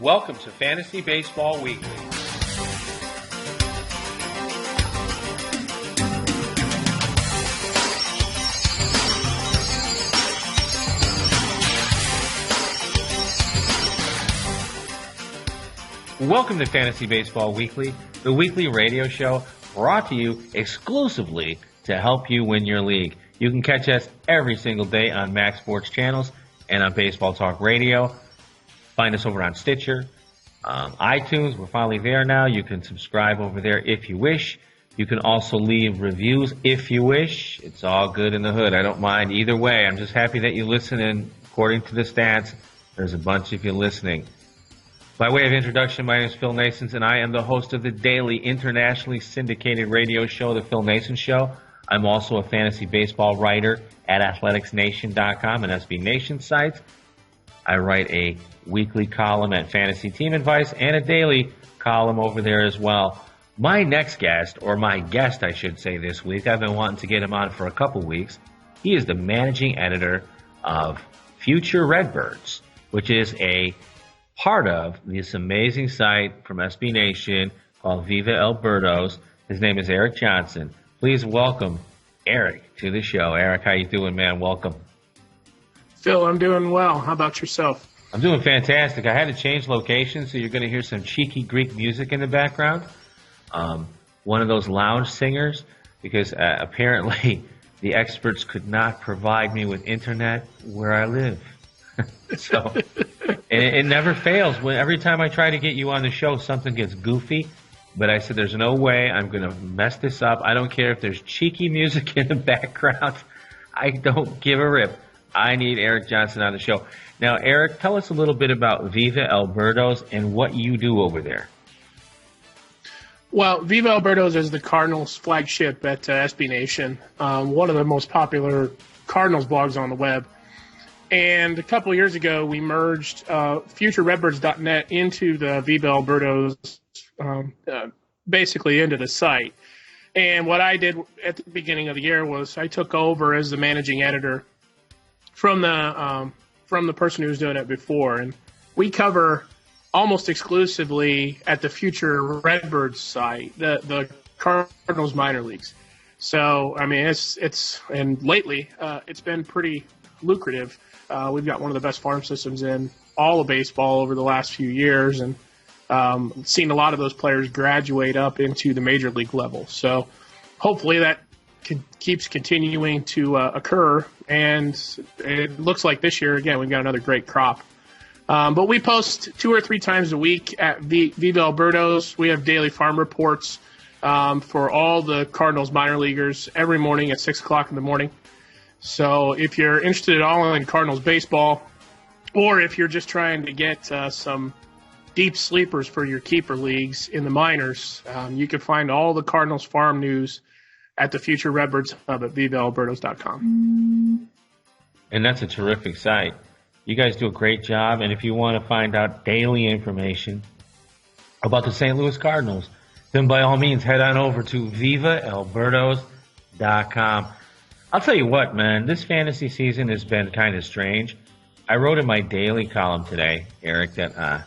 Welcome to Fantasy Baseball Weekly. Welcome to Fantasy Baseball Weekly, the weekly radio show brought to you exclusively to help you win your league. You can catch us every single day on Max Sports channels and on Baseball Talk Radio. Find us over on Stitcher, iTunes. We're finally there now. You can subscribe over there if you wish. You can also leave reviews if you wish. It's all good in the hood. I don't mind either way. I'm just happy that you listen, and according to the stats, there's a bunch of you listening. By way of introduction, my name is Phil Nasons, and I am the host of the daily internationally syndicated radio show, The Phil Nasons Show. I'm also a fantasy baseball writer at athleticsnation.com and SB Nation sites. I write a weekly column at Fantasy Team Advice and a daily column over there as well. My next guest, or my guest I should say this week, I've been wanting to get him on for a couple weeks. He is the managing editor of Future Redbirds, which is a part of this amazing site from SB Nation called Viva Birdos. His name is Eric Johnson. Please welcome Eric to the show. Eric, how you doing, man? Welcome. Phil, I'm doing well. How about yourself? I'm doing fantastic. I had to change location, so you're going to hear some cheeky Greek music in the background. One of those lounge singers, because apparently the experts could not provide me with internet where I live. So, and it never fails. Every time I try to get you on the show, something gets goofy. But I said, there's no way I'm going to mess this up. I don't care if there's cheeky music in the background. I don't give a rip. I need Eric Johnson on the show. Now, Eric, tell us a little bit about Viva Birdos and what you do over there. Well, Viva Birdos is the Cardinals' flagship at SB Nation, one of the most popular Cardinals blogs on the web. And a couple of years ago, we merged FutureRedbirds.net into the Viva Birdos, basically into the site. And what I did at the beginning of the year was I took over as the managing editor from the person who was doing it before, and we cover almost exclusively at the Future Redbirds site the Cardinals minor leagues. So I mean, and lately it's been pretty lucrative. We've got one of the best farm systems in all of baseball over the last few years, and seen a lot of those players graduate up into the major league level. So hopefully that keeps continuing to occur, and it looks like this year, again, we've got another great crop. But we post 2 or 3 times a week at Viva Birdos. We have daily farm reports for all the Cardinals minor leaguers every morning at 6 o'clock in the morning. So if you're interested at all in Cardinals baseball, or if you're just trying to get some deep sleepers for your keeper leagues in the minors, you can find all the Cardinals farm news at the Future Redbirds Hub at vivalbirdos.com. And that's a terrific site. You guys do a great job, and if you want to find out daily information about the St. Louis Cardinals, then by all means head on over to vivalbirdos.com. I'll tell you what, man, this fantasy season has been kind of strange. I wrote in my daily column today, Eric, that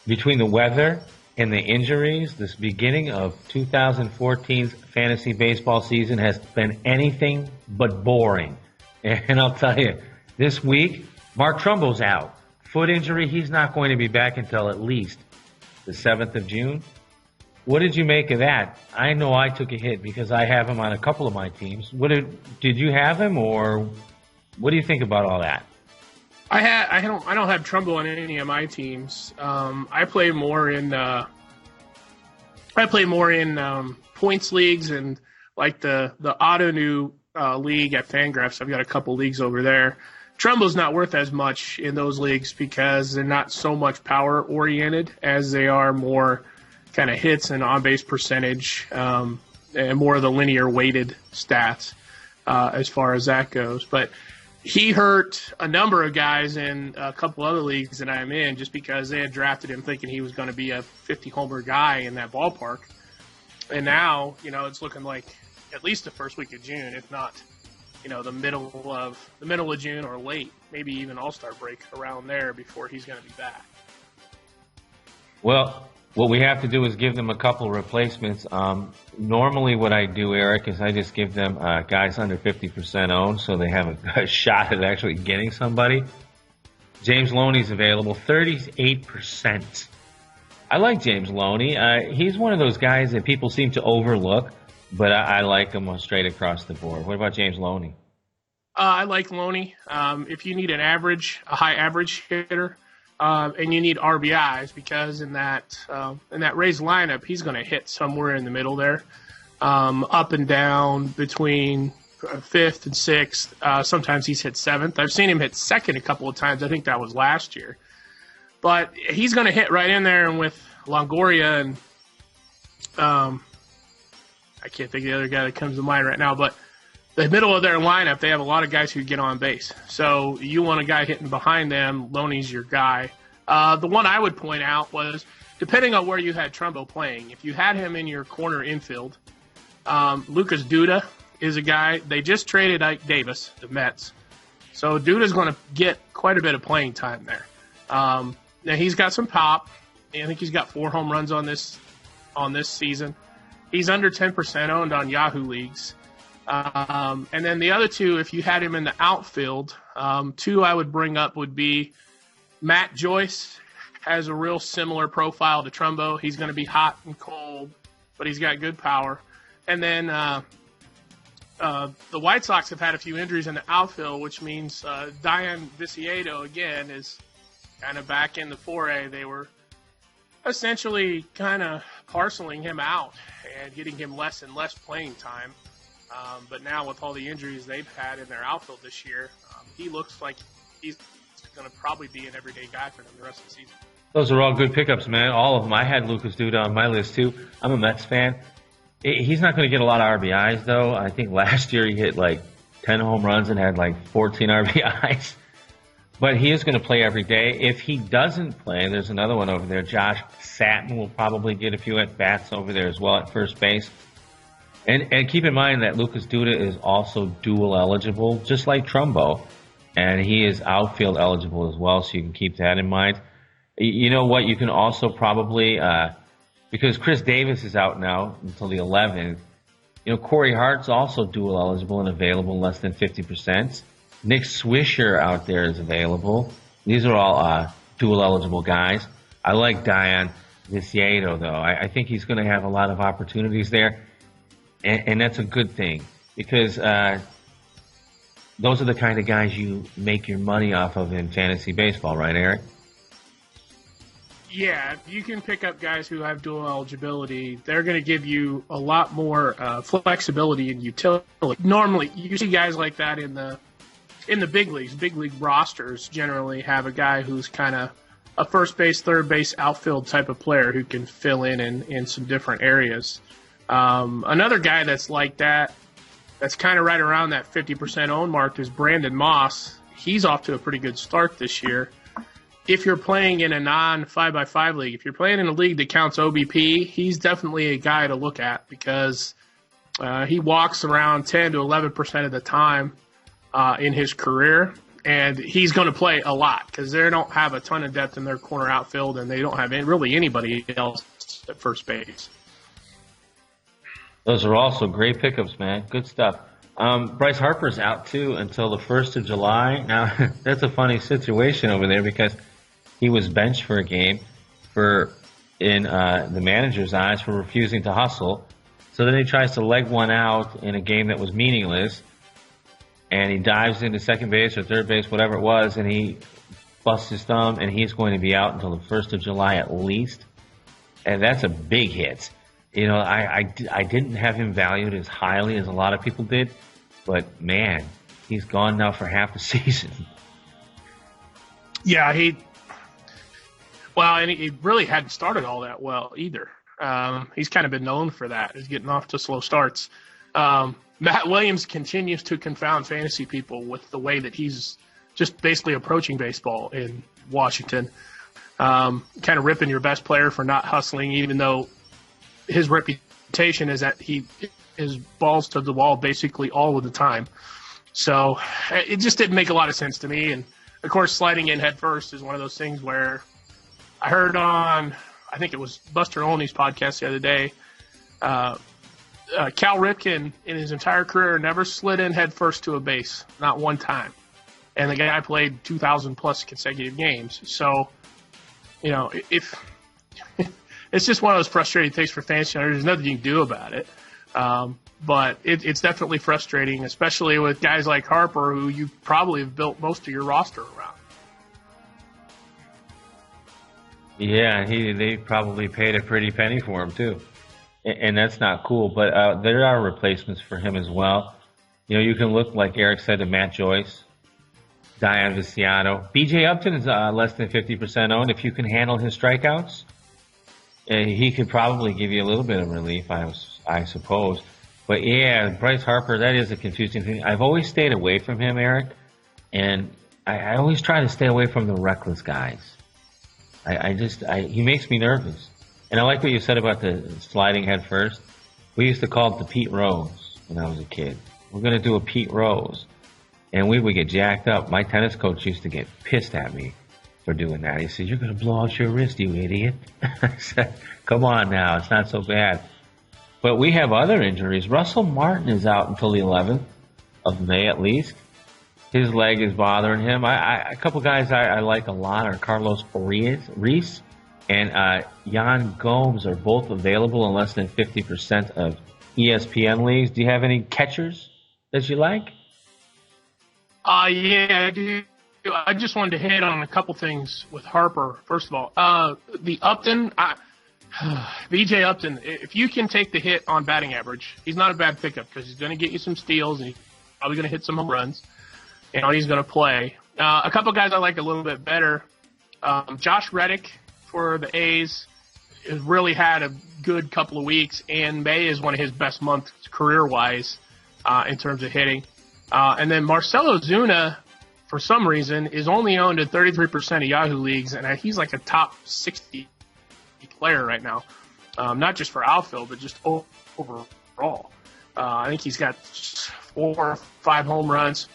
between the weather and the injuries, this beginning of 2014's fantasy baseball season has been anything but boring. And I'll tell you, this week, Mark Trumbo's out. Foot injury, he's not going to be back until at least the 7th of June. What did you make of that? I know I took a hit because I have him on a couple of my teams. Did you have him, or what do you think about all that? I don't have Trumbo on any of my teams. I play more in points leagues and like the Auto New league at Fangraphs. I've got a couple leagues over there. Trumbo's not worth as much in those leagues because they're not so much power oriented as they are more kind of hits and on base percentage, and more of the linear weighted stats as far as that goes. But he hurt a number of guys in a couple other leagues that I'm in just because they had drafted him thinking he was going to be a 50-homer guy in that ballpark. And now, it's looking like at least the first week of June, if not, the middle of June or late, maybe even All-Star break around there before he's going to be back. Well, what we have to do is give them a couple replacements. Normally what I do, Eric, is I just give them guys under 50% owned so they have a shot at actually getting somebody. James Loney's available, 38%. I like James Loney. He's one of those guys that people seem to overlook, but I like him straight across the board. What about James Loney? I like Loney. If you need a high average hitter, and you need RBIs, because in that Rays lineup, he's going to hit somewhere in the middle there, up and down between fifth and sixth. Sometimes he's hit seventh. I've seen him hit second a couple of times. I think that was last year. But he's going to hit right in there, and with Longoria and I can't think of the other guy that comes to mind right now, but the middle of their lineup, they have a lot of guys who get on base. So you want a guy hitting behind them, Loney's your guy. The one I would point out was, depending on where you had Trumbo playing, if you had him in your corner infield, Lucas Duda is a guy. They just traded Ike Davis, the Mets. So Duda's going to get quite a bit of playing time there. Now he's got some pop. I think he's got 4 home runs on this season. He's under 10% owned on Yahoo leagues. And then the other two, if you had him in the outfield, 2 I would bring up would be Matt Joyce. Has a real similar profile to Trumbo. He's going to be hot and cold, but he's got good power. And then the White Sox have had a few injuries in the outfield, which means Diane Viciedo, again, is kind of back in the foray. They were essentially kind of parceling him out and getting him less and less playing time. But now with all the injuries they've had in their outfield this year, he looks like he's going to probably be an everyday guy for them the rest of the season. Those are all good pickups, man. All of them. I had Lucas Duda on my list, too. I'm a Mets fan. He's not going to get a lot of RBIs, though. I think last year he hit like 10 home runs and had like 14 RBIs. But he is going to play every day. If he doesn't play, there's another one over there. Josh Satin will probably get a few at-bats over there as well at first base. And keep in mind that Lucas Duda is also dual eligible, just like Trumbo. And he is outfield eligible as well, so you can keep that in mind. You know what? You can also probably, because Chris Davis is out now until the 11th, you know, Corey Hart's also dual eligible and available less than 50%. Nick Swisher out there is available. These are all dual eligible guys. I like Diane Viciedo, though. I think he's going to have a lot of opportunities there, and that's a good thing because those are the kind of guys you make your money off of in fantasy baseball, right, Eric? Yeah, if you can pick up guys who have dual eligibility, they're going to give you a lot more flexibility and utility. Normally, you see guys like that in the big leagues. Big league rosters generally have a guy who's kind of a first base, third base, outfield type of player who can fill in some different areas. Another guy that's like that, that's kind of right around that 50% owned mark, is Brandon Moss. He's off to a pretty good start this year. If you're playing in a non-5x5 league, if you're playing in a league that counts OBP, he's definitely a guy to look at because he walks around 10 to 11% of the time in his career, and he's going to play a lot because they don't have a ton of depth in their corner outfield, and they don't have really anybody else at first base. Those are also great pickups, man. Good stuff. Bryce Harper's out, too, until the 1st of July. Now, that's a funny situation over there because he was benched for a game in the manager's eyes for refusing to hustle. So then he tries to leg one out in a game that was meaningless, and he dives into second base or third base, whatever it was, and he busts his thumb, and he's going to be out until the 1st of July at least. And that's a big hit. You know, I didn't have him valued as highly as a lot of people did, but, man, he's gone now for half the season. Yeah, and he really hadn't started all that well either. He's kind of been known for that. He's getting off to slow starts. Matt Williams continues to confound fantasy people with the way that he's just basically approaching baseball in Washington. Kind of ripping your best player for not hustling, even though his reputation is that he is balls to the wall basically all of the time. So it just didn't make a lot of sense to me. And, of course, sliding in head first is one of those things where I heard on I think it was Buster Olney's podcast the other day. Cal Ripken, in his entire career, never slid in head first to a base, not one time. And the guy played 2,000 plus consecutive games. So, if it's just one of those frustrating things for fans. There's nothing you can do about it. But it's definitely frustrating, especially with guys like Harper, who you probably have built most of your roster around. Yeah, they probably paid a pretty penny for him too, and that's not cool. But there are replacements for him as well. You can look, like Eric said, to Matt Joyce, Dion Viciano. B.J. Upton is less than 50% owned. If you can handle his strikeouts, he could probably give you a little bit of relief, I suppose. But yeah, Bryce Harper, that is a confusing thing. I've always stayed away from him, Eric, and I always try to stay away from the reckless guys. He makes me nervous. And I like what you said about the sliding head first. We used to call it the Pete Rose when I was a kid. We're going to do a Pete Rose. And we would get jacked up. My tennis coach used to get pissed at me for doing that. He said, "You're going to blow out your wrist, you idiot." I said, "Come on now, it's not so bad." But we have other injuries. Russell Martin is out until the 11th of May at least. His leg is bothering him. A couple guys I like a lot are Carlos Reese and Yan Gomes are both available in less than 50% of ESPN leagues. Do you have any catchers that you like? Yeah, I do. I just wanted to hit on a couple things with Harper. First of all, the Upton, BJ Upton, if you can take the hit on batting average, he's not a bad pickup because he's going to get you some steals and he's probably going to hit some home runs. He's going to play. A couple guys I like a little bit better. Josh Reddick for the A's has really had a good couple of weeks, and May is one of his best months career-wise in terms of hitting. And then Marcelo Zuna, for some reason, is only owned in 33% of Yahoo leagues, and he's like a top 60 player right now. Not just for outfield, but just overall. I think he's got 4 or 5 home runs.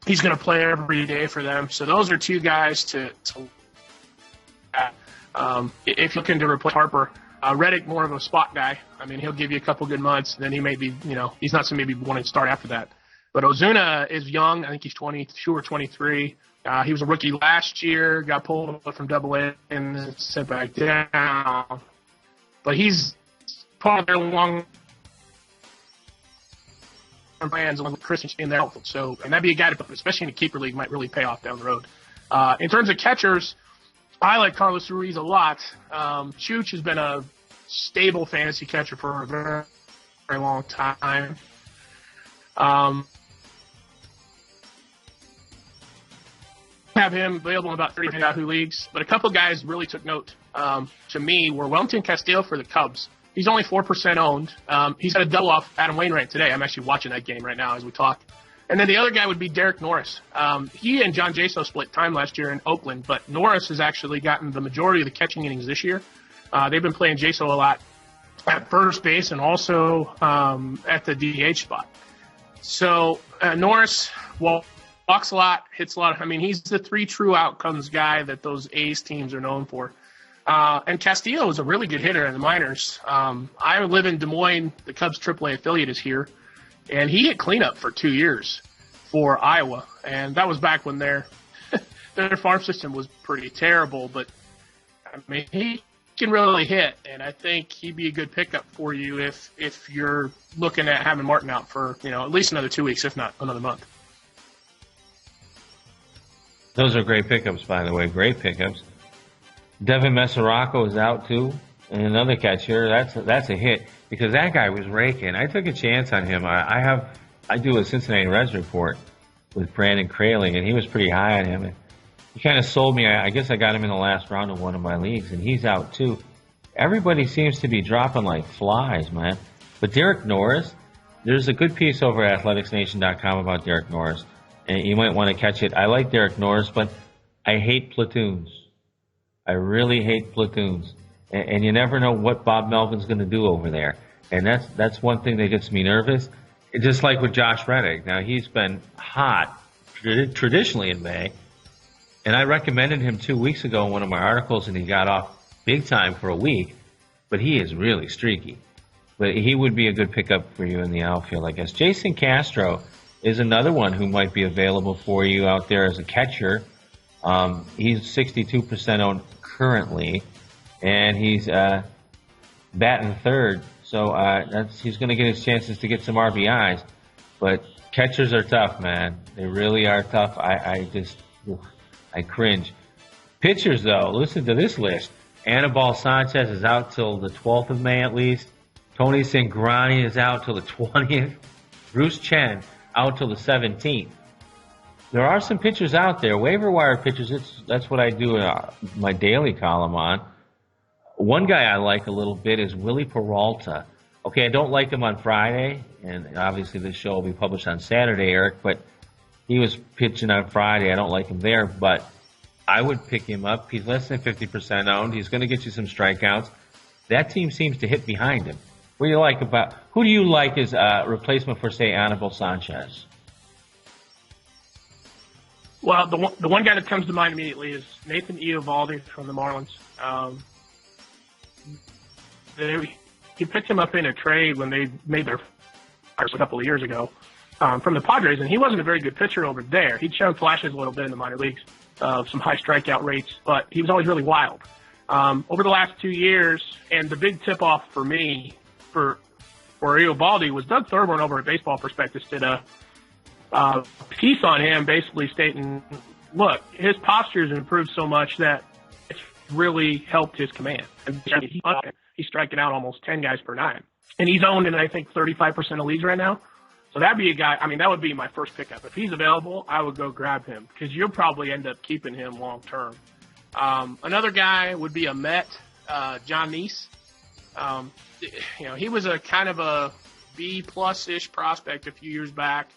He's going to play every day for them. So those are two guys to if you're looking to replace Harper. Reddick, more of a spot guy. I mean, he'll give you a couple good months, and then he may be, he's not somebody maybe wanting to start after that. But Ozuna is young. I think he's 22 or 23. He was a rookie last year, got pulled up from Double-A and sent back down. But he's part of their long plans with Chris in their outfield. So, and that'd be a guy to put, especially in a keeper league, might really pay off down the road. In terms of catchers, I like Carlos Ruiz a lot. Chooch has been a stable fantasy catcher for a very, very long time. Have him available in about 30 Yahoo leagues, but a couple guys really took note to me were Wellington Castillo for the Cubs. He's only 4% owned. He's got a double off Adam Wainwright today. I'm actually watching that game right now as we talk. And then the other guy would be Derek Norris. He and John Jaso split time last year in Oakland, but Norris has actually gotten the majority of the catching innings this year. They've been playing Jaso a lot at first base and also at the DH spot. So Norris, walks a lot, hits a lot. He's the 3 true outcomes guy that those A's teams are known for. And Castillo is a really good hitter in the minors. I live in Des Moines. The Cubs AAA affiliate is here. And he hit cleanup for 2 years for Iowa. And that was back when their farm system was pretty terrible. But, he can really hit. And I think he'd be a good pickup for you if you're looking at having Martin out for, at least another 2 weeks, if not another month. Those are great pickups, by the way. Great pickups. Devin Mesoraco is out, too. And another catcher. That's a hit because that guy was raking. I took a chance on him. I do a Cincinnati Reds report with Brandon Craling, and he was pretty high on him. And he kind of sold me. I guess I got him in the last round of one of my leagues, and he's out, too. Everybody seems to be dropping like flies, man. But Derek Norris, there's a good piece over at athleticsnation.com about Derek Norris. And you might want to catch it. I like Derek Norris, but I hate platoons. I really hate platoons. And you never know what Bob Melvin's going to do over there. And that's one thing that gets me nervous. Just like with Josh Reddick. Now, he's been hot traditionally in May. And I recommended him 2 weeks ago in one of my articles, and he got off big time for a week, but he is really streaky. But he would be a good pickup for you in the outfield, I guess. Jason Castro is another one who might be available for you out there as a catcher. He's 62% owned currently, and he's batting third. So he's going to get his chances to get some RBIs. But catchers are tough, man. They really are tough. I cringe. Pitchers, though, listen to this list. Anibal Sanchez is out till the 12th of May at least. Tony Cingrani is out till the 20th. Bruce Chen out till the 17th. There are some pitchers out there, waiver wire pitchers. That's what I do my daily column on. One guy I like a little bit is Willie Peralta. Okay, I don't like him on Friday, and obviously this show will be published on Saturday, Eric, but he was pitching on Friday. I don't like him there, but I would pick him up. He's less than 50% owned. He's going to get you some strikeouts. That team seems to hit behind him. Who do you like as a replacement for, say, Anibal Sanchez? Well, the one guy that comes to mind immediately is Nathan E12 from the Marlins. He picked him up in a trade when they made their a couple of years ago from the Padres, and he wasn't a very good pitcher over there. He'd shown flashes a little bit in the minor leagues of some high strikeout rates, but he was always really wild. Over the last 2 years, and the big tip-off for me for E12 was Doug Thurman over at Baseball Prospectus did a piece on him basically stating, look, his posture has improved so much that it's really helped his command. He's striking out almost 10 guys per nine. And he's owned in, I think, 35% of leagues right now. So that'd be a guy, that would be my first pickup. If he's available, I would go grab him because you'll probably end up keeping him long term. Another guy would be a Met, John Neese. He was a kind of a B+-ish prospect a few years back.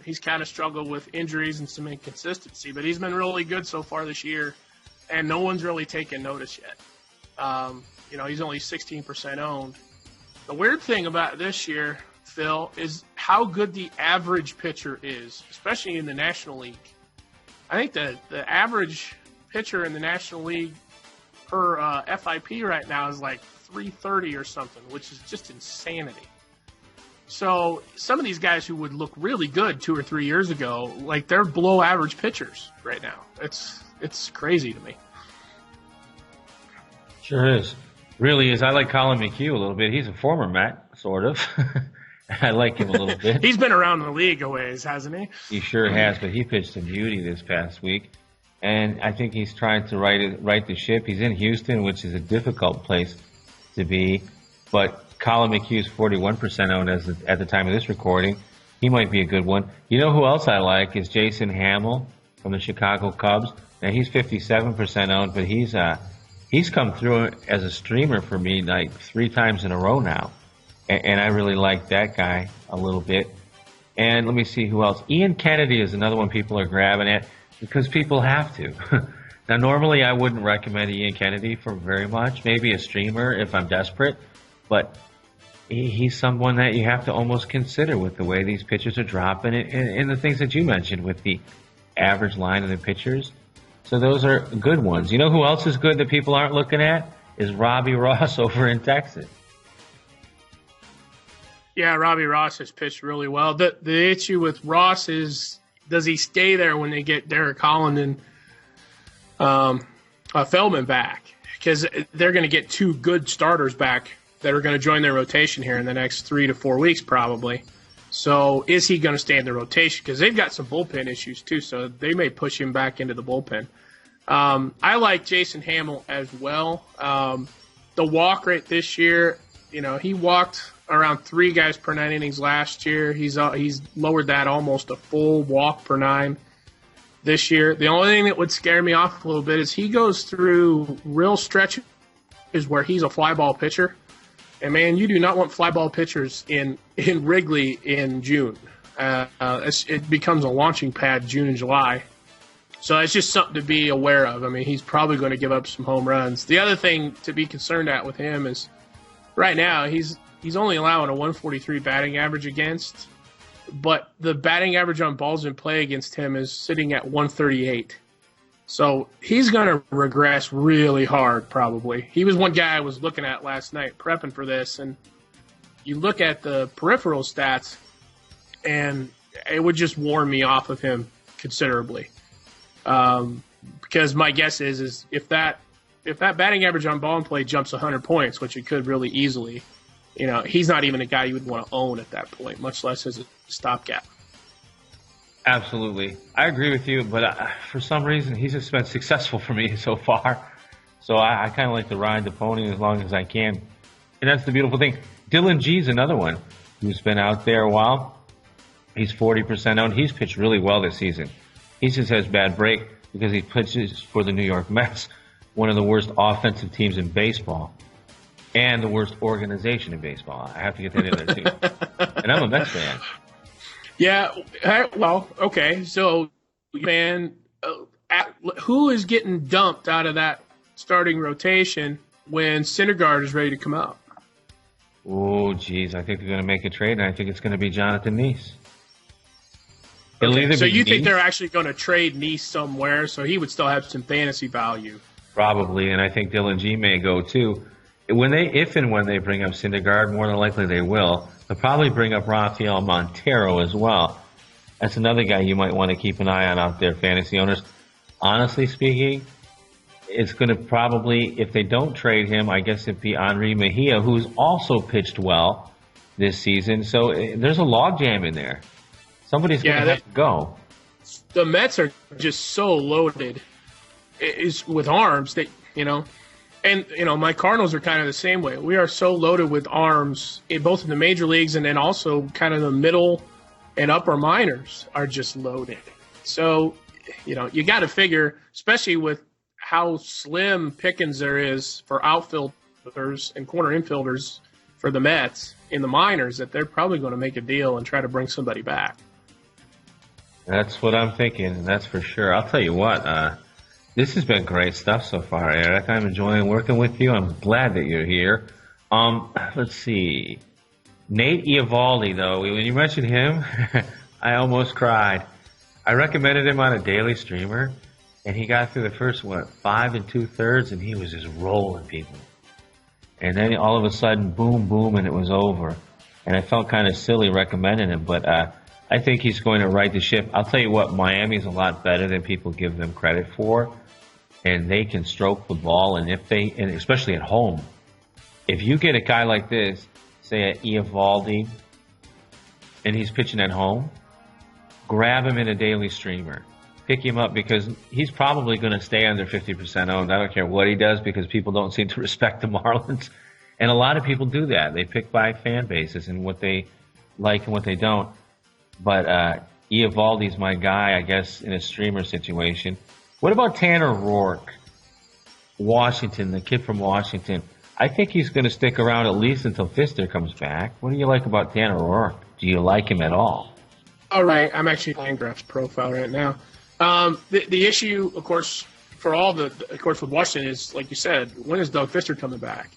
He's kind of struggled with injuries and some inconsistency, but he's been really good so far this year, and no one's really taken notice yet. He's only 16% owned. The weird thing about this year, Phil, is how good the average pitcher is, especially in the National League. I think the average pitcher in the National League per FIP right now is like 330 or something, which is just insanity. So some of these guys who would look really good 2 or 3 years ago, like they're below average pitchers right now. It's crazy to me. Sure is. Really is. I like Colin McHugh a little bit. He's a former Met, sort of. I like him a little bit. He's been around the league a ways, hasn't he? He sure has, but he pitched a beauty this past week. And I think he's trying to right the ship. He's in Houston, which is a difficult place to be. But Colin McHugh's 41% owned at the time of this recording. He might be a good one. You know who else I like is Jason Hamill from the Chicago Cubs. Now, he's 57% owned, but he's come through as a streamer for me like 3 times in a row now. And I really like that guy a little bit. And let me see who else. Ian Kennedy is another one people are grabbing at because people have to. Now, normally I wouldn't recommend Ian Kennedy for very much. Maybe a streamer if I'm desperate. But he's someone that you have to almost consider with the way these pitchers are dropping and the things that you mentioned with the average line of the pitchers. So those are good ones. You know who else is good that people aren't looking at? Is Robbie Ross over in Texas. Yeah, Robbie Ross has pitched really well. The issue with Ross is, does he stay there when they get Derek Holland and Feldman back? Because they're going to get 2 good starters back that are going to join their rotation here in the next 3 to 4 weeks probably. So is he going to stay in the rotation? Because they've got some bullpen issues too, so they may push him back into the bullpen. I like Jason Hamill as well. The walk rate this year, he walked around 3 guys per 9 innings last year. He's lowered that almost a full walk per 9 this year. The only thing that would scare me off a little bit is he goes through real stretches where he's a fly ball pitcher. And, man, you do not want fly ball pitchers in Wrigley in June. It becomes a launching pad June and July. So it's just something to be aware of. He's probably going to give up some home runs. The other thing to be concerned at with him is right now he's only allowing a 143 batting average against, but the batting average on balls in play against him is sitting at 138. So he's going to regress really hard, probably. He was one guy I was looking at last night prepping for this, and you look at the peripheral stats, and it would just warn me off of him considerably. Because my guess is if that batting average on ball and play jumps 100 points, which it could really easily, he's not even a guy you would want to own at that point, much less as a stopgap. Absolutely. I agree with you, but for some reason, he's just been successful for me so far. So I kind of like to ride the pony as long as I can. And that's the beautiful thing. Dylan G's another one who's been out there a while. He's 40% owned. He's pitched really well this season. He just has bad break because he pitches for the New York Mets, one of the worst offensive teams in baseball and the worst organization in baseball. I have to get that in there, too. And I'm a Mets fan. Yeah, well, okay. So, man, who is getting dumped out of that starting rotation when Syndergaard is ready to come out? Oh, geez. I think they're going to make a trade, and I think it's going to be Jonathan Neese. Okay. So you think they're actually going to trade Neese somewhere, so he would still have some fantasy value? Probably, and I think Dylan G may go, too. If and when they bring up Syndergaard, more than likely they will. They'll probably bring up Rafael Montero as well. That's another guy you might want to keep an eye on out there, fantasy owners. Honestly speaking, it's going to probably, if they don't trade him, I guess it'd be Henry Mejia, who's also pitched well this season. So there's a logjam in there. Somebody's going to have to go. The Mets are just so loaded with arms that, and, my Cardinals are kind of the same way. We are so loaded with arms, both in the major leagues and then also kind of the middle and upper minors are just loaded. So, you got to figure, especially with how slim pickings there is for outfielders and corner infielders for the Mets in the minors, that they're probably going to make a deal and try to bring somebody back. That's what I'm thinking, that's for sure. I'll tell you what, this has been great stuff so far, Eric. I'm enjoying working with you. I'm glad that you're here. Let's see. Nate Eovaldi, though, when you mentioned him, I almost cried. I recommended him on a daily streamer, and he got through the first, 5 2/3, and he was just rolling people. And then all of a sudden, boom, boom, and it was over. And I felt kind of silly recommending him, but I think he's going to right the ship. I'll tell you what, Miami's a lot better than people give them credit for. And they can stroke the ball, and especially at home, if you get a guy like this, say at Eovaldi, and he's pitching at home, grab him in a daily streamer, pick him up because he's probably going to stay under 50% owned. I don't care what he does because people don't seem to respect the Marlins, and a lot of people do that. They pick by fan bases and what they like and what they don't. But Eovaldi's my guy, I guess, in a streamer situation. What about Tanner Roark? Washington, the kid from Washington. I think he's going to stick around at least until Fister comes back. What do you like about Tanner Roark? Do you like him at all? All right. I'm actually playing Graph's profile right now. The issue, of course, with Washington is, like you said, when is Doug Fister coming back?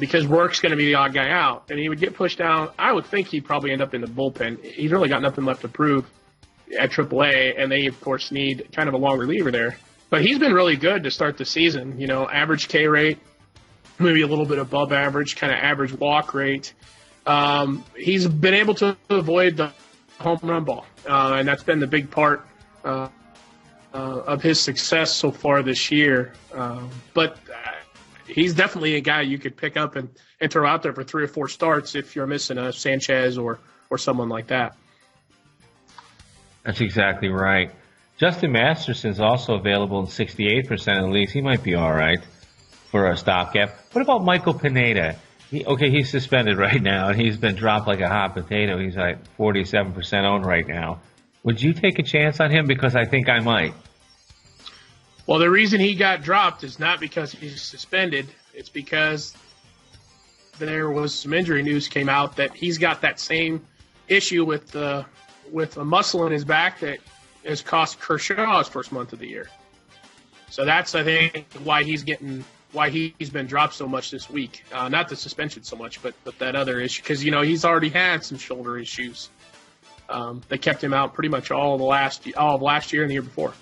Because Roark's going to be the odd guy out, and he would get pushed down. I would think he'd probably end up in the bullpen. He's really got nothing left to prove at AAA, and they, of course, need kind of a long reliever there. But he's been really good to start the season. Average K rate, maybe a little bit above average, kind of average walk rate. He's been able to avoid the home run ball, and that's been the big part of his success so far this year. But he's definitely a guy you could pick up and throw out there for 3 or 4 starts if you're missing a Sanchez or someone like that. That's exactly right. Justin Masterson's also available in 68% of the leagues. He might be all right for a stopgap. What about Michael Pineda? He's suspended right now, and he's been dropped like a hot potato. He's like 47% owned right now. Would you take a chance on him? Because I think I might. Well, the reason he got dropped is not because he's suspended. It's because there was some injury news came out that he's got that same issue with a muscle in his back that has cost Kershaw his first month of the year. So that's, I think, why he's been dropped so much this week. Not the suspension so much, but that other issue. Because, he's already had some shoulder issues. They kept him out pretty much all of last year and the year before.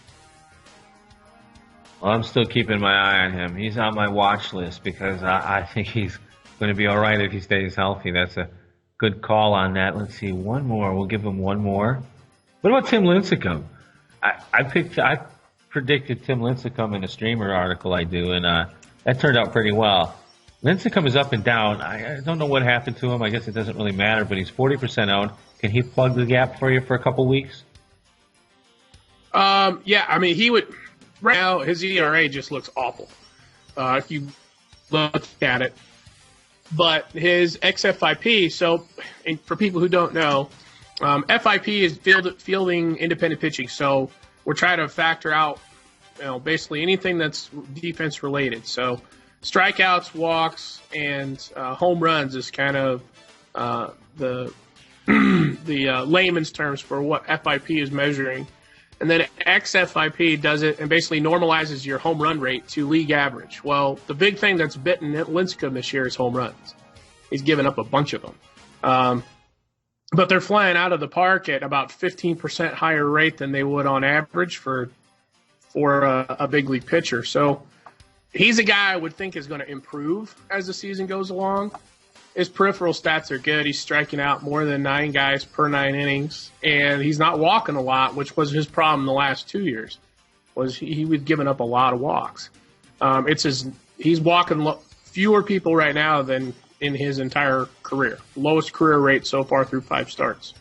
Well, I'm still keeping my eye on him. He's on my watch list because I think he's going to be all right if he stays healthy. That's a good call on that. Let's see, one more. We'll give him one more. What about Tim Lincecum? I predicted Tim Lincecum in a streamer article I do, and that turned out pretty well. Lincecum is up and down. I don't know what happened to him. I guess it doesn't really matter, but he's 40% owned. Can he plug the gap for you for a couple weeks? Yeah, I mean, he would. Right now, his ERA just looks awful if you look at it. But his xFIP, so for people who don't know, FIP is fielding independent pitching. So we're trying to factor out, basically anything that's defense related. So strikeouts, walks, and home runs is kind of the layman's terms for what FIP is measuring. And then xFIP does it and basically normalizes your home run rate to league average. Well, the big thing that's bitten Lincecum this year is home runs. He's given up a bunch of them. But they're flying out of the park at about 15% higher rate than they would on average for a big league pitcher. So he's a guy I would think is going to improve as the season goes along. His peripheral stats are good. He's striking out more than 9 guys per 9 innings, and he's not walking a lot, which was his problem the last 2 years. Was he was giving up a lot of walks. He's walking fewer people right now than in his entire career. Lowest career rate so far through 5 starts.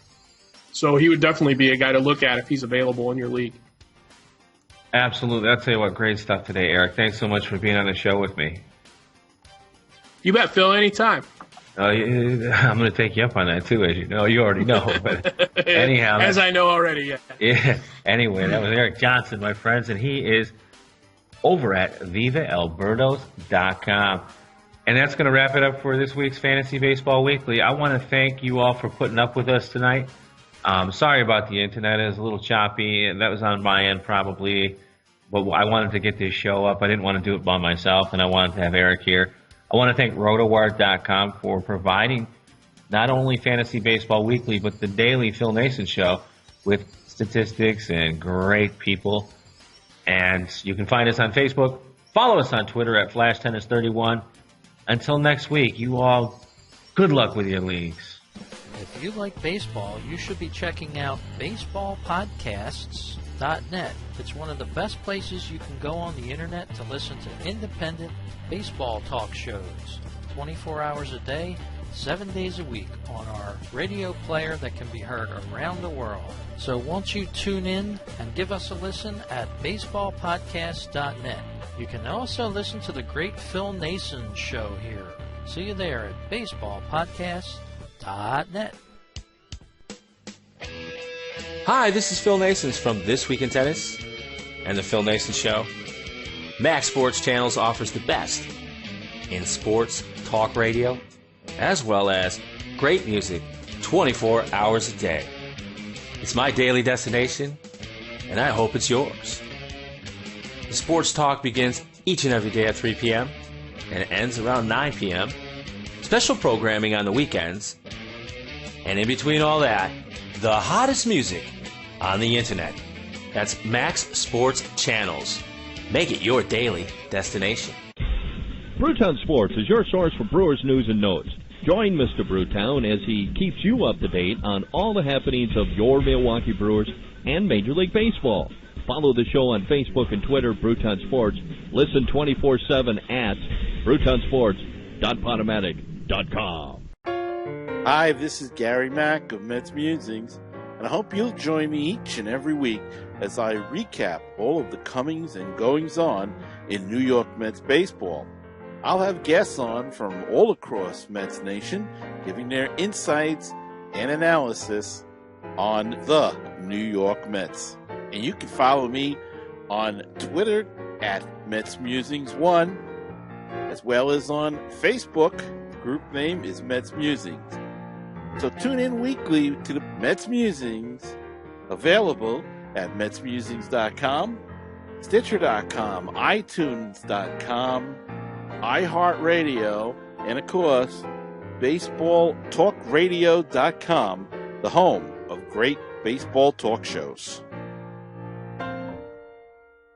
So he would definitely be a guy to look at if he's available in your league. Absolutely. I'll tell you what, great stuff today, Eric. Thanks so much for being on the show with me. You bet, Phil, anytime. I'm going to take you up on that, too, as you know. You already know. But anyhow. As I know already, yeah. Yeah. Anyway, that was Eric Johnson, my friends, and he is over at VivaElBirdos.com. And that's going to wrap it up for this week's Fantasy Baseball Weekly. I want to thank you all for putting up with us tonight. Sorry about the internet. It was a little choppy, and that was on my end probably. But I wanted to get this show up. I didn't want to do it by myself, and I wanted to have Eric here. I want to thank RotoWire.com for providing not only Fantasy Baseball Weekly, but the daily Phil Nason show with statistics and great people. And you can find us on Facebook. Follow us on Twitter at FlashTennis31. Until next week, you all, good luck with your leagues. If you like baseball, you should be checking out baseballpodcasts.net. It's one of the best places you can go on the internet to listen to independent baseball talk shows. 24 hours a day, 7 days a week on our radio player that can be heard around the world. So won't you tune in and give us a listen at baseballpodcasts.net. You can also listen to the great Phil Nason show here. See you there at baseballpodcasts.net. Hi, this is Phil Nason from This Week in Tennis and the Phil Nason Show. Max Sports Channels offers the best in sports talk radio, as well as great music 24 hours a day. It's my daily destination, and I hope it's yours. The sports talk begins each and every day at 3 p.m. and it ends around 9 p.m. Special programming on the weekends. And in between all that, the hottest music on the internet. That's Max Sports Channels. Make it your daily destination. Brewtown Sports is your source for Brewers news and notes. Join Mr. Brewtown as he keeps you up to date on all the happenings of your Milwaukee Brewers and Major League Baseball. Follow the show on Facebook and Twitter, Brewtown Sports. Listen 24/7 at BrewtownSports.podomatic.com. Hi, this is Gary Mack of Mets Musings, and I hope you'll join me each and every week as I recap all of the comings and goings-on in New York Mets baseball. I'll have guests on from all across Mets Nation, giving their insights and analysis on the New York Mets. And you can follow me on Twitter at MetsMusings1, as well as on Facebook. The group name is Mets Musings. So tune in weekly to the Mets Musings, available at MetsMusings.com, Stitcher.com, iTunes.com, iHeartRadio, and of course, BaseballTalkRadio.com, the home of great baseball talk shows.